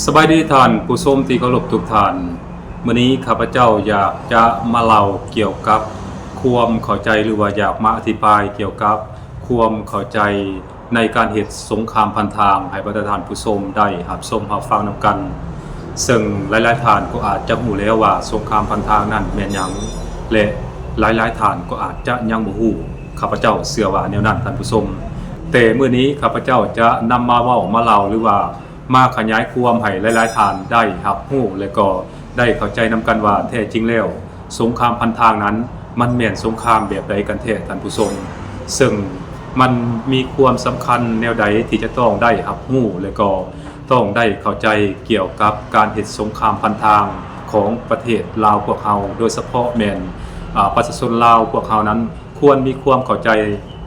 สบายดีท่านผู้ชมที่เคารพทุกท่านมื้อนี้ข้าพเจ้าอยากจะมาเล่าเกี่ยวกับความเข้าใจหรือว่าอยากมาอธิบายเกี่ยวกับความเข้าใจในการเฮ็ดสงครามพันทางให้ท่านผู้ชมได้รับชมรับฟังนำกันซึ่งหลายๆท่านก็อาจจะรู้แล้วว่าสงครามพันทางนั้นแม่นหยังและหลายๆท่านก็อาจจะยังบ่ฮู้ข้าพเจ้าเชื่อว่าแนวนั้นท่านผู้ชมแต่มื้อนี้ข้าพเจ้าจะนำมาเว้ามาเล่าหรือว่ามาขยายความให้หลายๆท่านได้รับรู้และก็ได้เข้าใจนำกันว่าแท้จริงแล้วสงครามพันทางนั้นมันแม่นสงครามแบบใดกันแท้ท่านผู้ชมซึ่งมันมีความสำคัญแนวใดที่จะต้องได้รับรู้และก็ต้องได้เข้าใจเกี่ยวกับการเฮ็ดสงครามพันทางของประเทศลาวพวกเฮาโดยเฉพาะแม่นประชาชนลาวพวกเฮานั้นควรมีความเข้าใจ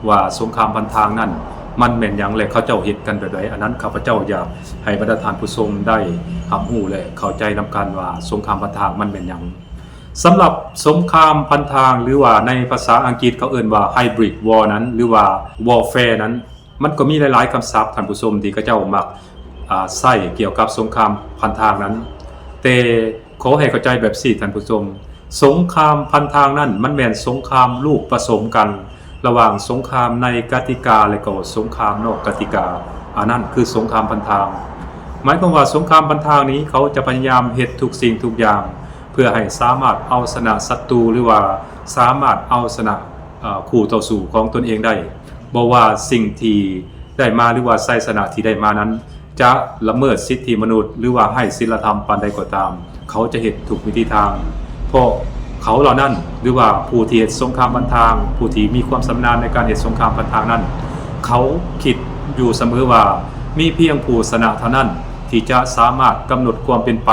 ว่าสงครามพันทางนั้นมันแม่นหยังและเขาเจ้าเฮ็ดกันแบบใดอันนั้นข้าพเจ้าอยากให้บรรดาท่านผู้ชมได้รับรู้และเข้าใจนำกันว่าสงครามพันทางมันแม่นหยังสำหรับสงครามพันทางหรือว่าในภาษาอังกฤษเขาเอิ้นว่า hybrid war นั้นหรือว่า warfare นั้นมันก็มีหลายๆคำศัพท์ท่านผู้ชมที่เขาเจ้ามักใช้เกี่ยวกับสงครามพันทางนั้นแต่ขอให้เข้าใจแบบนี้ท่านผู้ชมสงครามพันทางนั้นมันแม่นสงครามลูกผสมกันระหว่างสงครามในกติกาและก็สงครามนอกกติกาอันนั้นคือสงครามพันทางหมายความว่าสงครามพันทางนี้เขาจะพยายามเฮ็ดทุกสิ่งทุกอย่างเพื่อให้สามารถเอาชนะศัตรูหรือว่าสามารถเอาชนะคู่ต่อสู้ของตนเองได้บ่ว่าสิ่งที่ได้มาหรือว่าชัยชนะที่ได้มานั้นจะละเมิดสิทธิมนุษย์หรือว่าให้ศีลธรรมปานใดก็ตามเขาจะเฮ็ดทุกวิธีทางเพราะเขาเหล่านั้นหรือว่าผู้ที่เฮ็ดสงครามพันทางผู้ที่มีความชำนาญในการเฮ็ดสงครามพันทางนั้นเขาคิดอยู่เสมอว่ามีเพียงผู้ชนะเท่านั้นที่จะสามารถกำหนดความเป็นไป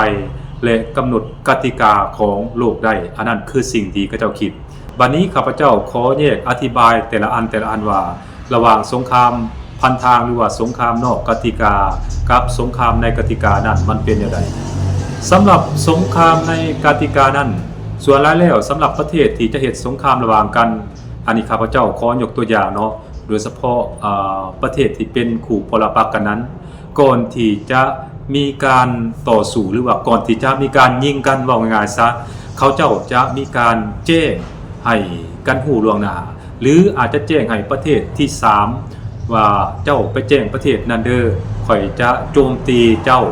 และกำหนดกติกาของโลกได้อันนั้นคือสิ่งที่เขาเจ้าคิดบัดนี้ข้าพเจ้าขอแยกอธิบายแต่ละอันว่าระหว่างสงครามพันทางหรือว่าสงครามนอกกติกากับสงครามในกติกานั้นมันเป็นอย่างไรสำหรับสงครามในกติกานั้นส่วนหลายแล้วสำหรับประเทศที่จะเฮ็ดสงครามระหว่างกันอันนี้ข้าพเจ้าขอยกตัวอย่างเนาะโดยเฉพาะประเทศที่เป็นคู่ปรปักษ์กันนั้นก่อนที่จะมีการต่อสู้หรือว่าก่อนที่จะมีการยิงกันว่าง่ายๆซะเขาเจ้าจะมีการแจ้งให้กันฮู้ล่วงหน้าหรืออาจจะแจ้งให้ประเทศที่3ว่าเจ้าไปแจ้งประเทศนั้นเด้อข่อยจะโจมตีเจ้า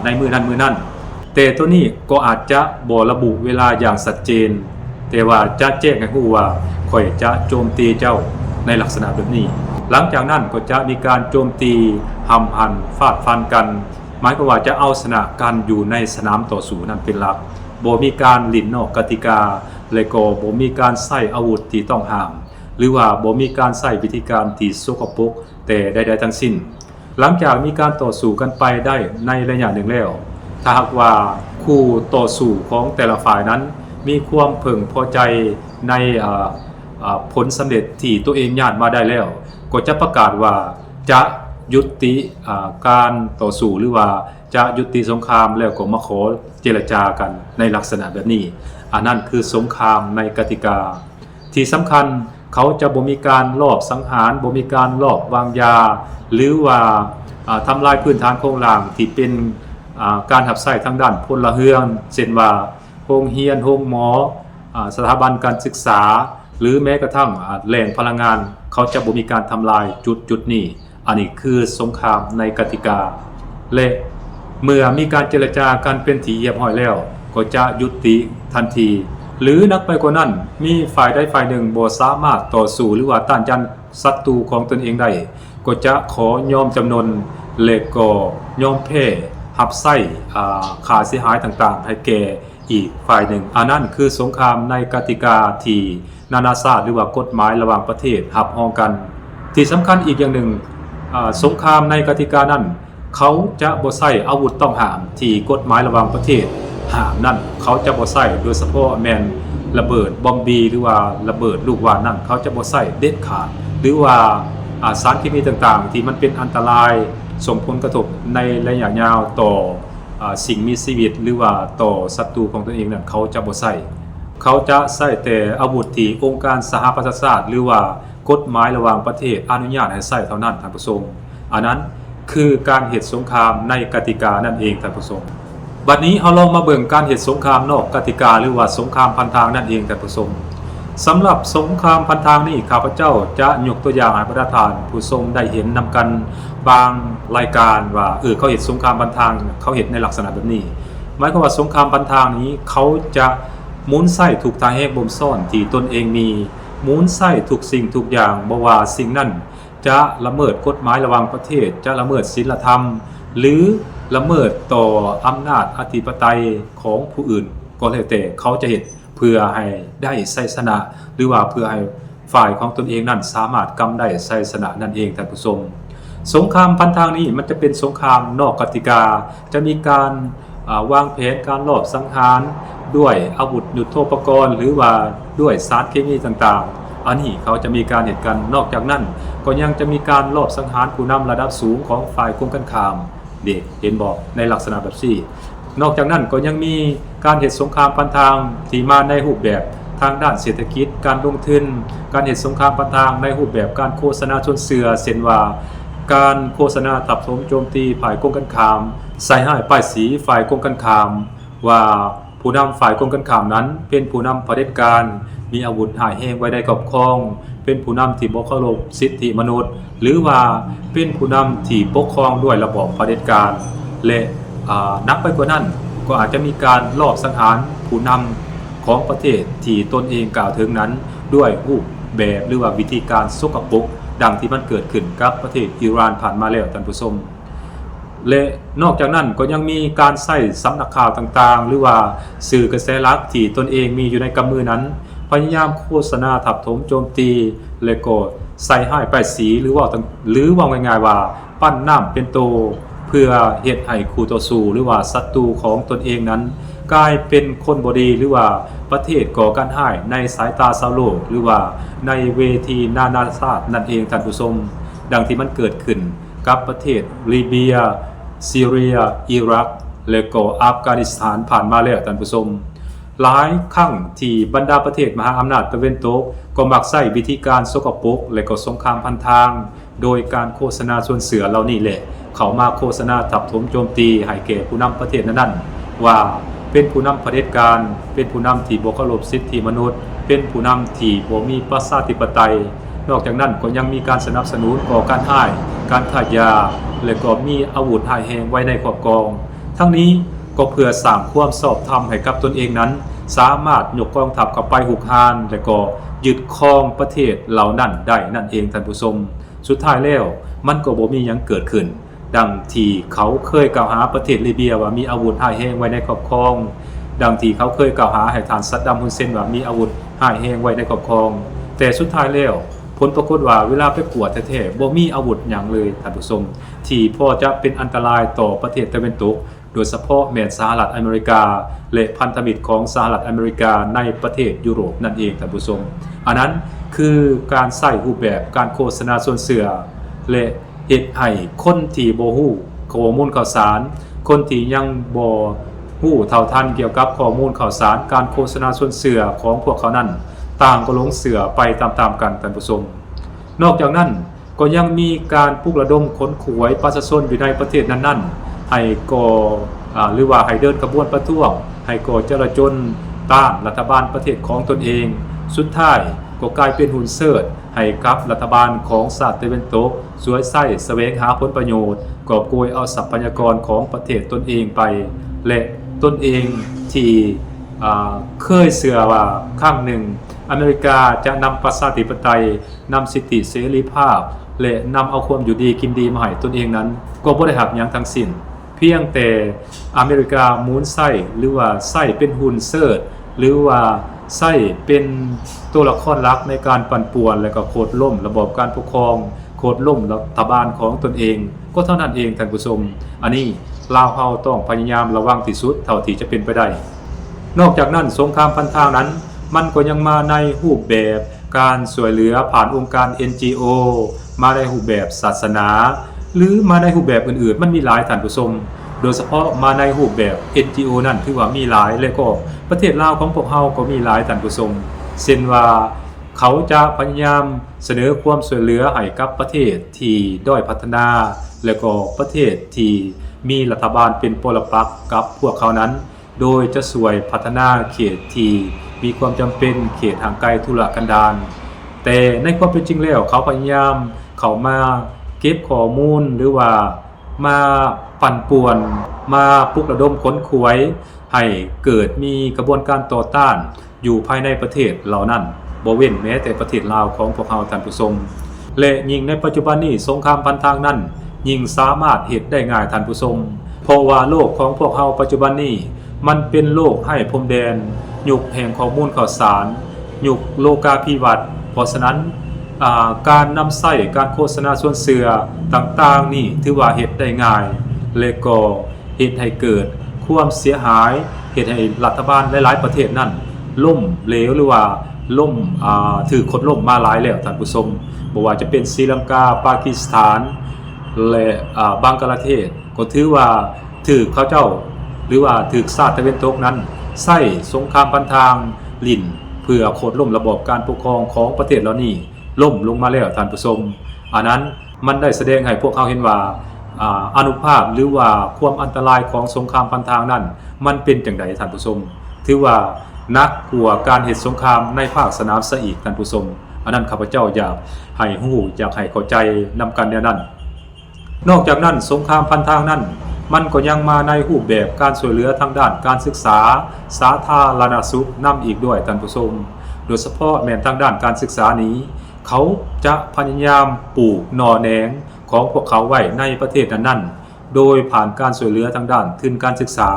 ในมื้อนั้นแต่ตัวนี้ก็อาจจะบ่ระบุเวลาอย่างชัดเจนแต่ว่าจะแจ้งให้ฮู้ว่าข่อยจะโจมตีเจ้าในลักษณะแบบนี้หลังจากนั้นก็จะมีการโจมตีห้ำหั่นฟาดฟันกันหมายความว่าจะเอาชนะกันอยู่ในสนามต่อสู้นั้นเป็นหลักบ่มีการหลิ่นนอกกติกาและก็บ่มีการใช้อาวุธที่ต้องห้ามหรือว่าบ่มีการใช้วิธีการที่สกปรกแต่ใดๆทั้งสิ้นหลังจากมีการต่อสู้กันไปได้ในระยะหนึ่งแล้วถ้าหากว่าคู่ต่อสู้ของแต่ละฝ่ายนั้นมีความพึงพอใจในผลสำเร็จที่ตัวเองญาติมาได้แล้วก็จะประกาศว่าจะยุติการต่อสู้หรือว่าจะยุติสงครามแล้วก็มาขอเจรจากันในลักษณะแบบนี้อันนั้นคือสงครามในกติกาที่สำคัญเขาจะบ่มีการลอบสังหารบ่มีการลอบวางยาหรือว่าทำลายพื้นฐานโครงสร้างที่เป็นการหับใช้ทางด้านพลเรือนเช่นว่าโรงเรียนโรงหมอสถาบันการศึกษาหรือแม้กระทั่งแหล่งพลังงานเขาจะบ่มีการทำลายจุดนี้อันนี้คือสงครามในกติกาและเมื่อมีการเจรจากันเป็นที่เรียบร้อยแล้วก็จะยุติทันทีหรือนักไปกว่านั้นมีฝ่ายใดฝ่ายหนึ่งบ่สามารถต่อสู้หรือว่าต้านทานศัตรูของตนเองได้ก็จะขอยอมจำนนและก็ยอมแพ้รับใช้ค่าเสียหายต่างๆให้แก่อีกฝ่ายหนึ่งอันนั้นคือสงครามในกติกาที่นานาชาติหรือว่ากฎหมายระหว่างประเทศรับรองกันที่สำคัญอีกอย่างหนึ่งสงครามในกติกานั้นเขาจะบ่ใช้อาวุธต้องห้ามที่กฎหมายระหว่างประเทศห้ามนั่นเขาจะบ่ใช้โดยเฉพาะแม่นระเบิดบอมบีหรือว่าระเบิดลูกหวานนั่นเขาจะบ่ใช้เด็ดขาดหรือว่าสารเคมีต่างๆที่มันเป็นอันตรายส่งผลกระทบในระยะยาวต่อสิ่งมีชีวิตหรือว่าต่อศัตรูของตัวเองนั่นเขาจะบ่ใช้เขาจะใช้แต่อาวุธที่องค์การสหประชาชาติหรือว่ากฎหมายระหว่างประเทศอนุญาตให้ใช้เท่านั้นท่านผู้ชมอันนั้น คือการเหตุสงครามในกติกานั่นเองท่านผู้ชมบัดนี้เอาลองมาเบิ่งการเหตุสงครามนอกกติกาหรือว่าสงครามพันทางนั่นเองท่านผู้ชมสำหรับสงครามพันทางนี้ข้าพเจ้าจะยกตัวอย่างให้ประธานผู้ชมได้เห็นนำกันบางรายการว่าเขาเหตุสงครามพันทางเขาเหตุในลักษณะแบบนี้หมายความว่าสงครามพันทางนี้เขาจะหมุนไส้ถูกทางแหกบ่มซ่อนที่ตนเองมีหมุนไส้ทุกสิ่งทุกอย่างบ่ว่าสิ่งนั้นจะละเมิดกฎหมายระหว่างประเทศจะละเมิดศีลธรรมหรือละเมิดต่ออำนาจอธิปไตยของผู้อื่นก็แล้วแต่เขาจะเหตุเพื่อให้ได้ชัยชนะหรือว่าเพื่อให้ฝ่ายของตนเองนั้นสามารถกำได้ชัยชนะนั่นเองท่านผู้ชมสงครามพันทางนี้มันจะเป็นสงครามนอกกติกาจะมีการวางแผนการลอบสังหารด้วยอาวุธยุทโธปกรณ์หรือว่าด้วยสารเคมีต่างๆอันนี้เขาจะมีการเหตุการณ์นอกจากนั้นก็ยังจะมีการลอบสังหารผู้นำระดับสูงของฝ่ายกงกันข้ามเด็กเห็นบอกในลักษณะแบบนี้นอกจากนั้นก็ยังมีการเหตุสงครามพันทางที่มาในรูปแบบทางด้านเศรษฐกิจการลงทุนการเหตุสงครามพันทางในรูปแบบการโฆษณาชวนเสือเช่นว่าการโฆษณาทับถมโจมตีฝ่ายกงกันข้ามใส่ให้ป้ายสีฝ่ายกงกันข้ามว่าผู้นำฝ่ายกงกันข้ามนั้นเป็นผู้นำเผด็จการมีอาวุธหายแห้งไว้ในครอบครองเป็นผู้นำที่บ่เคารพสิทธิมนุษย์หรือว่าเป็นผู้นำที่ปกครองด้วยระบอบเผด็จการและนับไปกว่านั้นก็อาจจะมีการลอบสังหารผู้นำของประเทศที่ตนเองกล่าวถึงนั้นด้วยรูปแบบหรือว่าวิธีการสกปรกดังที่มันเกิดขึ้นกับประเทศอิหร่านผ่านมาแล้วท่านผู้ชมและนอกจากนั้นก็ยังมีการใช้สำนักข่าวต่างๆหรือว่าสื่อกระแสหลักที่ตนเองมีอยู่ในกำมือนั้นพยายามโฆษณาทับถมโจมตีและก็ใส่ให้ป้ายสีหรือว่าง่ายๆว่าปั้นน้ำเป็นโตเพื่อเหตุให้คู่ต่อสู้หรือว่าศัตรูของตนเองนั้นกลายเป็นคนบ่ดีหรือว่าประเทศก่อการร้ายในสายตาชาวโลกหรือว่าในเวทีนานาชาตินั่นเองท่านผู้ชมดังที่มันเกิดขึ้นกับประเทศลิเบียซีเรียอิรักและก็อัฟกานิสถานผ่านมาแล้วท่านผู้ชมหลายครั้งที่บรรดาประเทศมหาอำนาจตะวันตกก็มักใช้วิธีการสกปรกและก็สงครามพันทางโดยการโฆษณาชวนเสือเหล่านี้แหละเขามาโฆษณาทับถมโจมตีให้แก่ผู้นำประเทศนั้นๆว่าเป็นผู้นำเผด็จการเป็นผู้นำที่บ่เคารพสิทธิมนุษย์เป็นผู้นำที่บ่มีประชาธิปไตยนอกจากนั้นก็ยังมีการสนับสนุนก่อการร้ายการค้ายาและก็มีอาวุธหายแห้งไว้ในครอบครองทั้งนี้ก็เพื่อสร้างความชอบธรรมให้กับตนเองนั้นสามารถยกกองทัพเข้าไปหุกหานและก็ยึดครองประเทศเหล่านั้นได้นั่นเองท่านผู้ชมสุดท้ายแล้วมันก็บ่มีหยังเกิดขึ้นดังที่เขาเคยกล่าวหาประเทศลิเบียว่ามีอาวุธหายแห้งไว้ในครอบครองดังที่เขาเคยกล่าวหาให้ท่านซัดดัมฮุสเซนว่ามีอาวุธหายแห้งไว้ในครอบครองแต่สุดท้ายแล้วผลปรากฏว่าเวลาไปกวดแท้ๆบ่มีอาวุธหยังเลยท่านผู้ชมที่พอจะเป็นอันตรายต่อประเทศตะวันตกโดยเฉพาะแม้สหรัฐอเมริกาและพันธมิตรของสหรัฐอเมริกาในประเทศยุโรปนั่นเองท่านผู้ชมอันนั้นคือการใช้รูปแบบการโฆษณาชวนเชื่อและเฮ็ดให้คนที่บ่ฮู้ข้อมูลข่าวสารคนที่ยังบ่ฮู้เท่าทันเกี่ยวกับข้อมูลข่าวสารการโฆษณาชวนเชื่อของพวกเขานั้นต่างก็หลงเชื่อไปตามๆกันท่านผู้ชมนอกจากนั้นก็ยังมีการปลุกระดมขนขวยประชาชนอยู่ในประเทศนั้นๆให้ก่อหรือว่าให้เดินกระบวนประท้วงให้ก่อจลาจลต้านรัฐบาลประเทศของตนเองสุดท้ายก็กลายเป็นหุ่นเสิร์ชให้กับรัฐบาลของชาติตะวันตกสวยไส้แสวงหาผลประโยชน์กอบโกยเอาทรัพยากรของประเทศตนเองไปและตนเองที่เคยเชื่อว่าครั้งหนึ่งอเมริกาจะนำประชาธิปไตยนำสิทธิเสรีภาพและนำเอาความอยู่ดีกินดีมาให้ตนเองนั้นก็บ่ได้รับหยังทั้งสิ้นเพียงแต่อเมริกาหมุนไส้หรือว่าไส้เป็นหุ่นเสิร์ชหรือว่าไส้เป็นตัวละครหลักในการปั่นป่วนและก็โค่นล้มระบอบการปกครองโค่นล้มรัฐบาลของตนเองก็เท่านั้นเองท่านผู้ชมอันนี้ลาวเฮาต้องพยายามระวังที่สุดเท่าที่จะเป็นไปได้นอกจากนั้นสงครามพันทางนั้นมันก็ยังมาในรูปแบบการช่วยเหลือผ่านองค์การ NGO มาในรูปแบบศาสนาหรือมาในรูปแบบอื่นๆมันมีหลายท่านผู้ชมโดยเฉพาะมาในรูปแบบ NGO นั่นถือว่ามีหลายและก็ประเทศลาวของพวกเฮาก็มีหลายท่านผู้ชมเช่นว่าเขาจะพยายามเสนอความช่วยเหลือให้กับประเทศที่ด้อยพัฒนา และก็ประเทศที่มีรัฐบาลเป็นปรปักษ์กับพวกเขานั้นโดยจะช่วยพัฒนาเขตที่มีความจำเป็นเขตห่างไกลทุรกันดารแต่ในความเป็นจริงแล้วเขาพยายามเข้ามาเก็บข้อมูลหรือว่ามาปั่นป่วนมาปลุกระดมค้นคว้ยให้เกิดมีกระบวนการต่อต้านอยู่ภายในประเทศเหล่านั้นบ่เว้นแม้แต่ประเทศลาวของพวกเราท่านผู้ชมและยิ่งในปัจจุบันนี้สงครามพันทางนั้นยิ่งสามารถเฮ็ดได้ง่ายท่านผู้ชมเพราะว่าโลกของพวกเราปัจจุบันนี้มันเป็นโลกให้พรมแดนยุคแห่งข้อมูลข่าวสารยุคโลกาภิวัตน์เพราะฉะนั้นการนำใช้การโฆษณาส่วนเสือต่างๆนี่ถือว่าเฮ็ดได้ง่ายและก็เฮ็ดให้เกิดความเสียหายเฮ็ดให้รัฐบาลหลายๆประเทศนั้นล่มเหลวหรือว่าล่มถือคนล่มมาหลายแล้วท่านผู้ชมบ่ว่าจะเป็นศรีลังกาปากีสถานและบังกลาเทศก็ถือว่าถือเขาเจ้าหรือว่าถือชาติตะวันตกนั้นใช้สงครามพันทางลิ่นเพื่อโค่นล้มระบบการปกครองของประเทศเหล่านี้ล่มลงมาแล้วท่านผู้ชมอันนั้นมันได้แสดงให้พวกเขาเห็นว่าอานุภาพหรือว่าความอันตรายของสงครามพันทางนั้นมันเป็นจังไดท่านผู้ชมถือว่านักกลัวการเหตุสงครามในภาคสนามซะอีกท่านผู้ชมอันนั้นข้าพเจ้าอยากให้ฮู้อยากให้เข้าใจนำกันแนวนั้นนอกจากนั้นสงครามพันทางนั้นมันก็ยังมาในรูปแบบการช่วยเหลือทางด้านการศึกษาสาธารณสุขนำอีกด้วยท่านผู้ชมโดยเฉพาะแม้นทางด้านการศึกษานี้เขาจะพยายามปลูกหน่อแหนงของพวกเขาไว้ในประเทศนั้นๆโดยผ่านการช่วยเหลือทางด้านทุนการศึกษา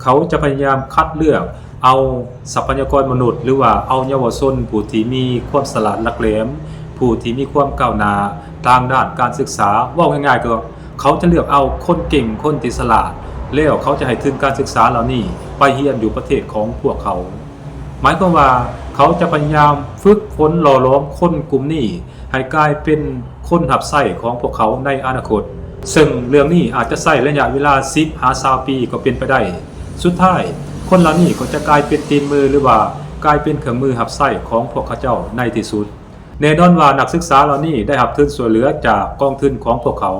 เขาจะพยายามคัดเลือกเอาทรัพยากรมนุษย์หรือว่าเอาเยาวชนผู้ที่มีความฉลาดหลักแหลมผู้ที่มีความก้าวหน้าทางด้านการศึกษาว่าง่ายๆก็เขาจะเลือกเอาคนเก่งคนที่ฉลาดแล้วเขาจะให้ทุนการศึกษาเหล่านี้ไปเรียนอยู่ประเทศของพวกเขาหมายความว่าเขาจะพยายามฝึกฝนหล่อหลอมคนกลุ่มนี้ให้กลายเป็นคนรับใช้ของพวกเขาในอนาคตซึ่งเรื่องนี้อาจจะใช้ระยะเวลา10-20 ปีก็เป็นไปได้สุดท้ายคนเหล่านี้ก็จะกลายเป็นตีนมือหรือว่ากลายเป็นเครื่องมือรับใช้ของพวกเขาเจ้าในที่สุดแน่นอนว่านักศึกษาเหล่านี้ได้รับทุนช่วยเหลือจากกองทุนของพวกเขา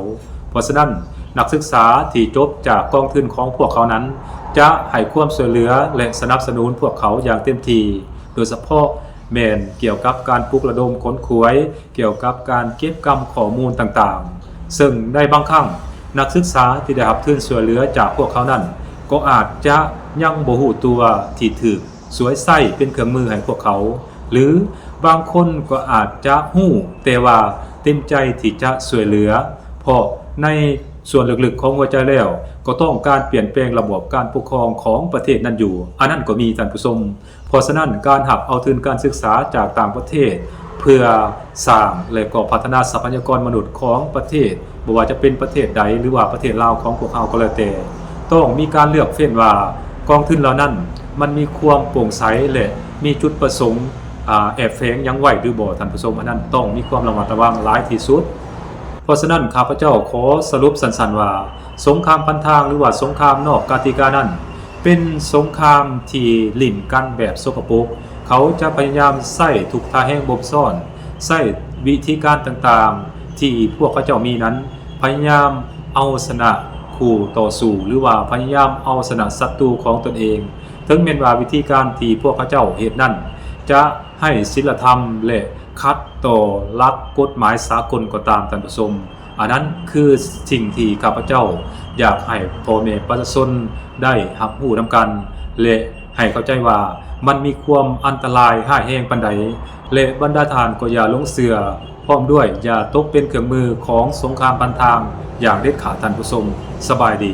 เพราะฉะนั้นนักศึกษาที่จบจากกองทุนของพวกเขานั้นจะให้ความช่วยเหลือและสนับสนุนพวกเขาอย่างเต็มที่โดยเฉพาะแม่นเกี่ยวกับการปลุกระดมค้นคว้ยเกี่ยวกับการเก็บกำข้อมูลต่างๆซึ่งในบางครั้งนักศึกษาที่ได้รับทุนช่วยเหลือจากพวกเขานั้นก็อาจจะยังบ่ฮู้ตัวที่ถูกสวยใส่เป็นเครื่องมือให้พวกเขาหรือบางคนก็อาจจะฮู้แต่ว่าเต็มใจที่จะช่วยเหลือเพราะในส่วนลึกๆของหัวใจแล้วก็ต้องการเปลี่ยนแปลงระบบการปกครองของประเทศนั้นอยู่อันนั้นก็มีท่านผู้ชมเพราะฉะนั้นการหับเอาทุนการศึกษาจากต่างประเทศเพื่อสร้างและก็พัฒนาทรัพยากรมนุษย์ของประเทศบ่ว่าจะเป็นประเทศใดหรือว่าประเทศลาวของพวกเราก็แล้วแต่ต้องมีการเลือกเฟ้นว่ากองทุนเหล่านั้นมันมีความโปร่งใสและมีจุดประสงค์แอบแฝงยังไว้หรือบ่ท่านผู้ชมอันนั้นต้องมีความระมัดระวังหลายที่สุดเพราะฉะนั้นข้าพเจ้าขอสรุปสั้นๆว่าสงครามพันทางหรือว่าสงครามนอกกติกานั้นเป็นสงครามที่ลิ่นกันแบบสกปรกเขาจะพยายามใช้ทุกท่าแห่งบบซ่อนใช้วิธีการต่างๆที่พวกเขาเจ้ามีนั้นพยายามเอาชนะคู่ต่อสู้หรือว่าพยายามเอาชนะศัตรูของตนเองถึงแม้ว่าวิธีการที่พวกเขาเจ้าเฮ็ดนั้นจะให้ศีลธรรมและคัดต่อหลักกฎหมายสากลก็ตามท่านผู้ชมอันนั้นคือสิ่งที่ข้าพเจ้าอยากให้พ่อแม่ประชาชนได้รับรู้นำกันและให้เข้าใจว่ามันมีความอันตรายร้ายแรงปานใดและบรรดาทานก็อย่าหลงเชื่อพร้อมด้วยอย่าตกเป็นเครื่องมือของสงครามพันทางอย่างเด็ดขาดท่านผู้ชมสบายดี